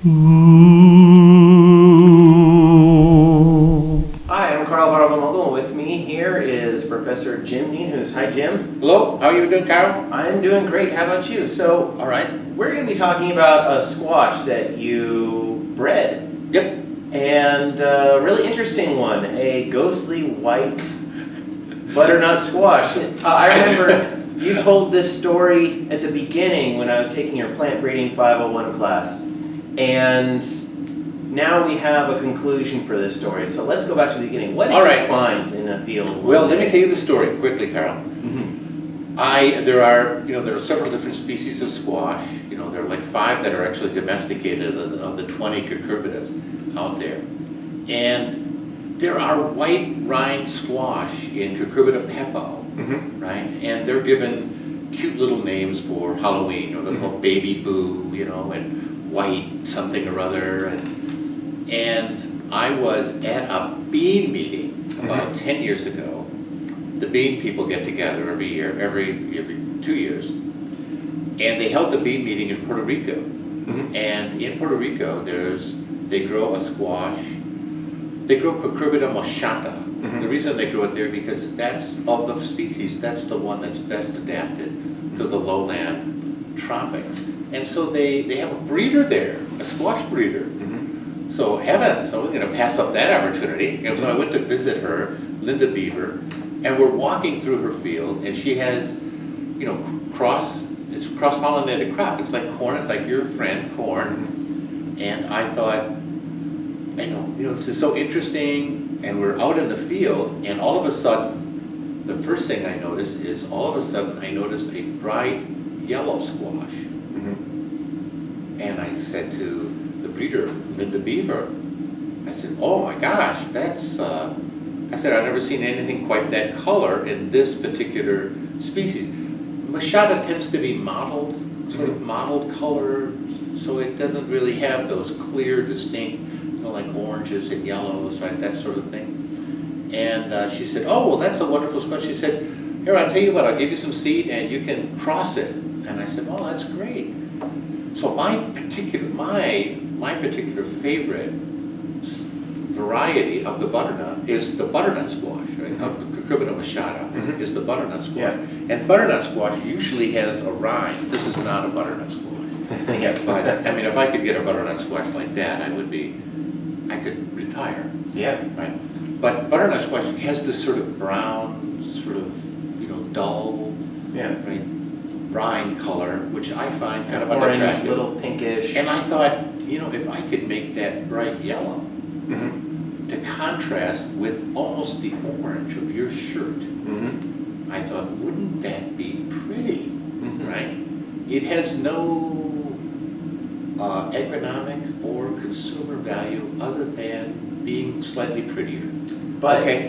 Hi, I'm Carl Harlemogel. With me here is Professor Jim Nehus. Hi, Jim. Hello, how are you doing, Carl? I'm doing great. How about you? So, All right. we're going to be talking about a squash that you bred. Yep. And a really interesting one, a ghostly white butternut squash. I remember you told this story at the beginning when I was taking your plant breeding 501 class. And now we have a conclusion for this story. So let's go back to the beginning. What did you find in a field? Well, let me tell you the story quickly, Carl. Mm-hmm. There are several different species of squash. There are like 5 that are actually domesticated of the 20 cucurbitas out there. And there are white rind squash in Cucurbita pepo, Mm-hmm. right? And they're given cute little names for Halloween, or they're called Baby Boo, and white something or other. And I was at a bean meeting about 10 years ago. The bean people get together every year, every 2 years. And they held the bean meeting in Puerto Rico. Mm-hmm. And in Puerto Rico, they grow a squash. They grow Cucurbita moschata. Mm-hmm. The reason they grow it there because that's of the species, that's the one that's best adapted to the lowland tropics. And so they have a breeder there, a squash breeder. Mm-hmm. So heavens, I was going to pass up that opportunity. And so I went to visit her, Linda Beaver, and we're walking through her field, and she has, it's cross-pollinated crop. It's like corn, it's like your friend, corn. And I thought, this is so interesting, and we're out in the field, and all of a sudden, the first thing I noticed is I noticed a bright yellow squash. Mm-hmm. And I said to the breeder, Linda Beaver, I said, oh my gosh, I said, I've never seen anything quite that color in this particular species. Moschata tends to be mottled, sort of mottled color, so it doesn't really have those clear, distinct, like oranges and yellows, right, that sort of thing. And she said, oh, well, that's a wonderful squash. She said, here, I'll tell you what, I'll give you some seed and you can cross it. And I said, oh, that's great. So my particular favorite variety of the butternut is the butternut squash, right? Of the Cucurbita moschata is the butternut squash. Yeah. And butternut squash usually has a rind. This is not a butternut squash. Yeah. But if I could get a butternut squash like that, I could retire. Yeah. Right. But butternut squash has this sort of brown, sort of dull, Yeah. right, rind color, which I find kind of Orange, unattractive. little pinkish. And I thought, if I could make that bright yellow Mm-hmm. to contrast with almost the orange of your shirt, Mm-hmm. I thought, wouldn't that be pretty, Mm-hmm. right? It has no agronomic or consumer value other than being slightly prettier. But Okay.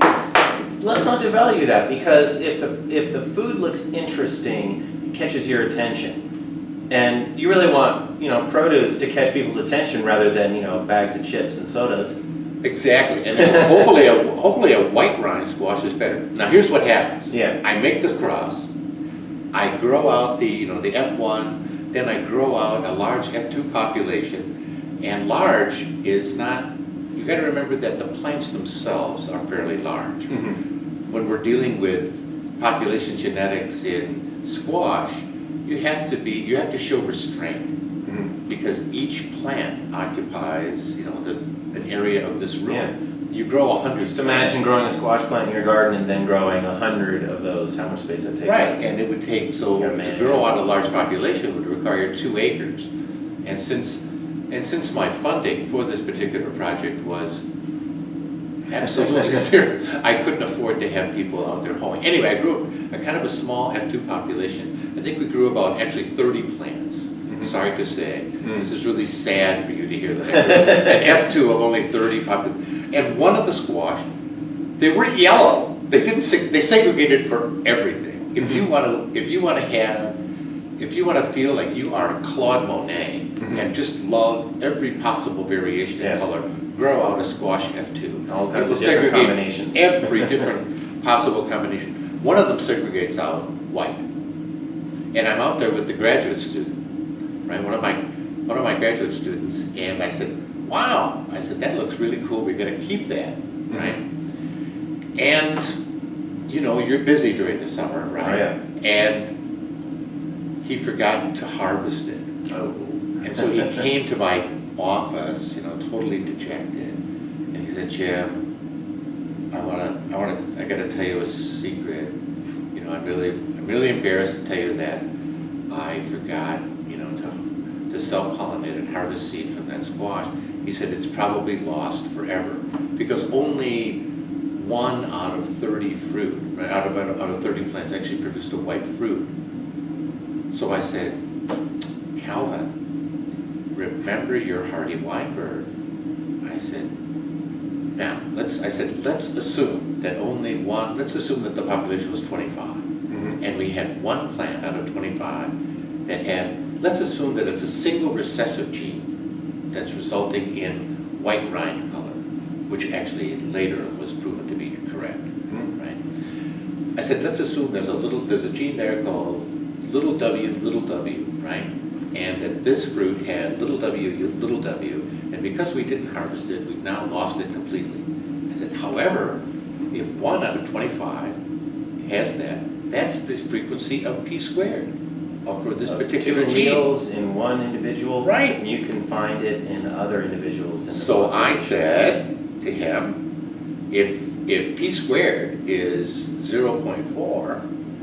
let's not devalue that, because if the food looks interesting, it catches your attention, and you really want produce to catch people's attention rather than bags of chips and sodas. Exactly, and hopefully a white rind squash is better. Now here's what happens. Yeah. I make this cross. I grow out the F1, then I grow out a large F2 population, and large is not. You got to remember that the plants themselves are fairly large. Mm-hmm. When we're dealing with population genetics in squash, you have to show restraint. Mm-hmm. Because each plant occupies, an area of this room. Yeah. You grow 100. Just imagine growing a squash plant in your garden and then growing 100 of those. How much space that takes? Right, and it would take, You gotta manage to grow it. out a large population would require 2 acres. And since my funding for this particular project was absolutely zero, I couldn't afford to have people out there hoeing. Anyway, I grew a kind of a small F2 population. I think we grew about actually 30 plants. Sorry to say, this is really sad for you to hear that. An F2 of only 30 population. And one of the squash, they weren't yellow. They segregated for everything. If you want to feel like you are Claude Monet and just love every possible variation in color, grow out a squash F2. All kinds It of will different segregate combinations. every different possible combination. One of them segregates out white. And I'm out there with the graduate student, right? One of my one of my graduate students, and I said, wow, I said, that looks really cool, we're gonna keep that, right? And, you know, you're busy during the summer, right? Oh, yeah. And he forgot to harvest it. Oh. And so he came to my office, you know, totally dejected, and he said, Jim, I gotta tell you a secret. You know, I'm really embarrassed to tell you that I forgot, you know, to self-pollinate and harvest seed from that squash. He said it's probably lost forever because only 1 out of 30 fruit, right, out of 30 plants actually produced a white fruit. So I said, Calvin, remember your hardy Weinberg. I said, now, let's assume that let's assume that the population was 25, and we had 1 plant out of 25 that had, let's assume that it's a single recessive gene that's resulting in white rind color, which actually later was proven to be correct, right? I said, let's assume there's a gene there called little w, right? And that this fruit had little w, and because we didn't harvest it, we've now lost it completely. I said, however, if 1 out of 25 has that, that's the frequency of p squared for this particular 2 gene. alleles in one individual, Right. and you can find it in other individuals. In the So I population. said to him, if p squared is 0.4,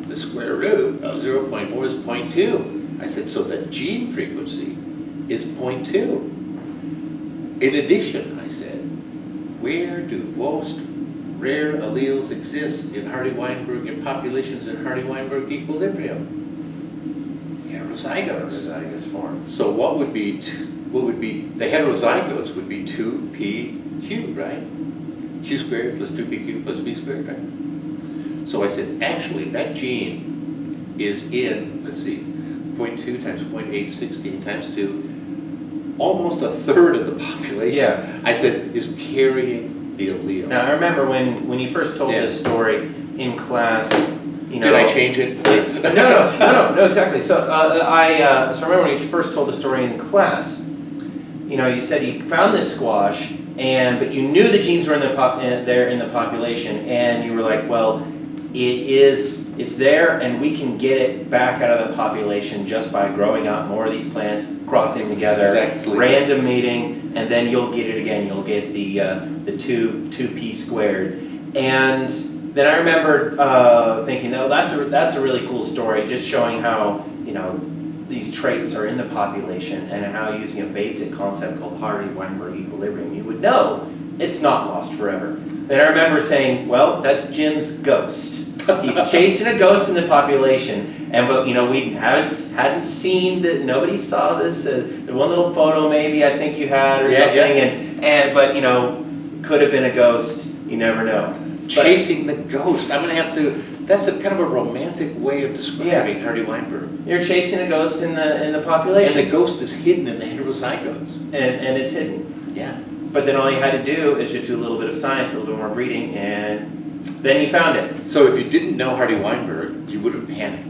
the square root of 0.4 is 0.2. I said, so the gene frequency is 0.2. In addition, I said, where do most rare alleles exist in Hardy-Weinberg in populations in Hardy-Weinberg equilibrium? Heterozygotes. Heterozygous form. So what would be the heterozygotes would be 2pq, right? Q squared plus 2pq plus b squared, right? So I said, actually, that gene is in, let's see, 0.2 times 0.816 times 2, almost a third of the population. Yeah. I said, is carrying the allele. Now I remember when you first told Yeah. this story in class. You know, Did I change it? No, exactly. So I remember when you first told the story in class. You know, you said you found this squash, but you knew the genes were in the there in the population, and you were like, well, it's there, and we can get it back out of the population just by growing out more of these plants, crossing together, Exactly. random mating, and then you'll get it again. You'll get the 2p squared, and then I remember thinking, oh, that's a really cool story, just showing how, you know, these traits are in the population and how using a basic concept called Hardy-Weinberg equilibrium, you would know it's not lost forever. Then I remember saying, well, that's Jim's ghost. He's chasing a ghost in the population, but you know, we hadn't seen that. Nobody saw this. The one little photo maybe I think you had or something, yeah. but you know, could have been a ghost. You never know. Chasing the ghost. I'm gonna have to. That's a kind of a romantic way of describing Hardy-Weinberg. You're chasing a ghost in the population, And the ghost is hidden in the heterozygotes. and it's hidden. Yeah. But then all you had to do is just do a little bit of science, a little bit more breeding, and then you found it. So if you didn't know Hardy-Weinberg, you would have panicked.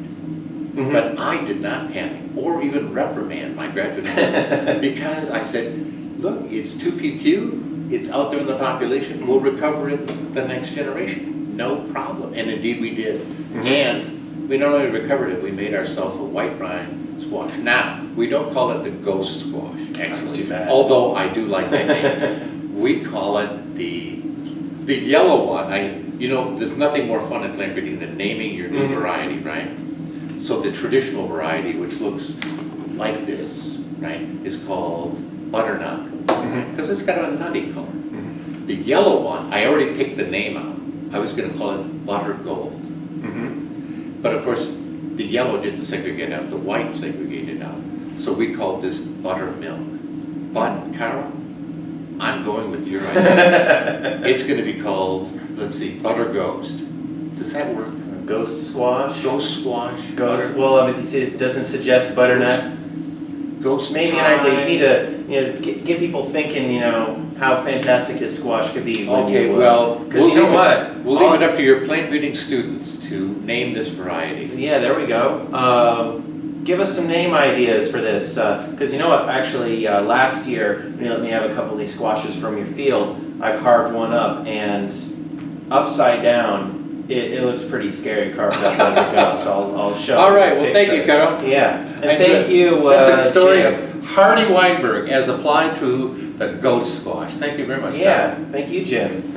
Mhm. But I did not panic or even reprimand my graduate student because I said, look, it's 2pq, it's out there in the population, we'll recover it the next generation. No problem. And indeed we did. And we not only recovered it, we made ourselves a white rind squash. Now, we don't call it the ghost squash, actually. That's too bad. Although I do like that name. We call it the yellow one. You know, there's nothing more fun in plant breeding than naming your new variety, right? So the traditional variety, which looks like this, right, is called butternut, because it's got a nutty color. The yellow one, I already picked the name out. I was going to call it butter gold. But of course, the yellow didn't segregate out, the white segregated out. So we called this buttermilk. But, Carol, I'm going with your idea. It's going to be called, let's see, butter ghost. Does that work? Ghost squash. Ghost squash. Ghost. butter- Well, I mean, it doesn't suggest butternut. Ghost Maybe an pie. idea. You need to, get people thinking, how fantastic this squash could be. Okay, well, because you know leave it- what? We'll leave it up to your plant breeding students to name this variety. Yeah, there we go. give us some name ideas for this, because you know what, actually, last year, when you let me have a couple of these squashes from your field, I carved one up, and upside down, it looks pretty scary carved up as a ghost. I'll show All you right, a well, thank you, picture. Carol. Yeah, and thank you, That's a story Jim. of Hardy Weinberg as applied to the ghost squash. Thank you very much, Carol. Yeah, thank you, Jim.